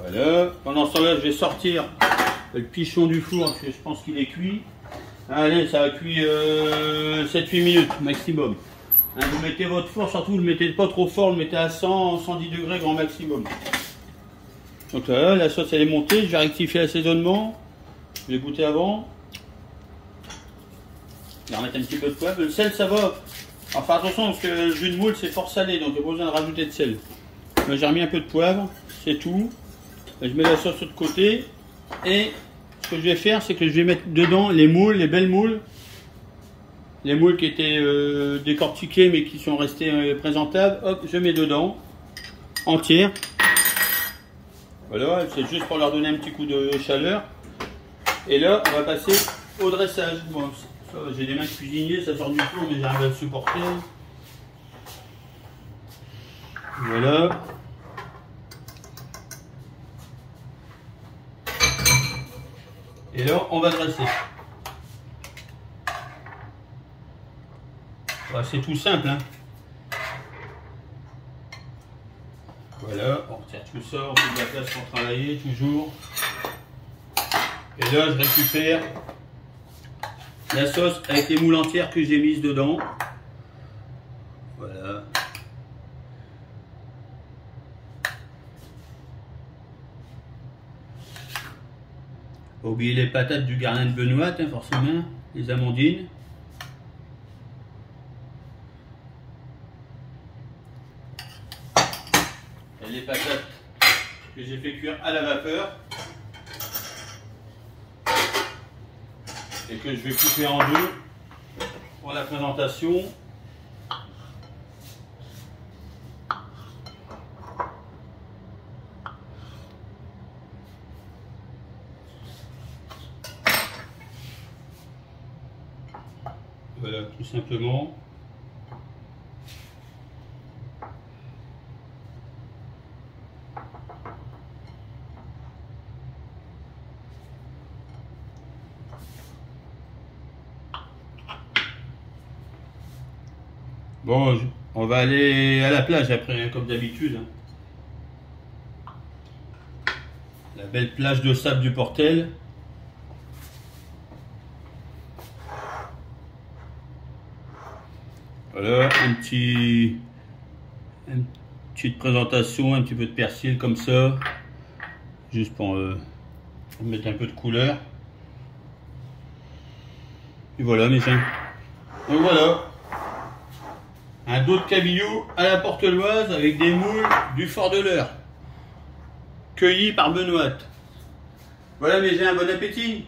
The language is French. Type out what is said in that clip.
Voilà. Pendant ce temps-là, je vais sortir le pichon du four parce que je pense qu'il est cuit. Allez, ça a cuit 7-8 minutes maximum. Hein, vous mettez votre four, surtout ne le mettez pas trop fort, le mettez à 110 degrés grand maximum. Donc là, la sauce elle est montée, je vais rectifier l'assaisonnement. Je vais goûter avant. Je vais remettre un petit peu de poivre. Le sel ça va. Enfin attention parce que le jus de moule c'est fort salé, donc il n'y a pas besoin de rajouter de sel. J'ai remis un peu de poivre, c'est tout. Je mets la sauce de côté. Et ce que je vais faire, c'est que je vais mettre dedans les moules, les belles moules. Les moules qui étaient décortiquées mais qui sont restées présentables. Hop, je mets dedans. Entières. Voilà, c'est juste pour leur donner un petit coup de chaleur. Et là, on va passer au dressage. Bon, j'ai des mains de cuisinier, ça sort du four, mais j'arrive à le supporter. Voilà. Et là, on va dresser. Voilà, c'est tout simple, hein. Voilà, on retire tout ça, on fait de la place pour travailler, toujours. Et là, je récupère la sauce avec les moules entières que j'ai mises dedans. Voilà. Pas oublier les patates du Garnin de Benoît, hein, forcément, les amandines. Et les patates que j'ai fait cuire à la vapeur. Et que je vais couper en deux pour la présentation. Voilà, tout simplement. Bon, on va aller à la plage après, hein, comme d'habitude. La belle plage de sable du Portel. Voilà, une petite présentation, un petit peu de persil comme ça. Juste pour mettre un peu de couleur. Et voilà mes chiens. Donc voilà. Un dos de cabillaud à la porteloise avec des moules du Fort de l'Eure. Cueillis par Benoît. Voilà mes chiens, bon appétit.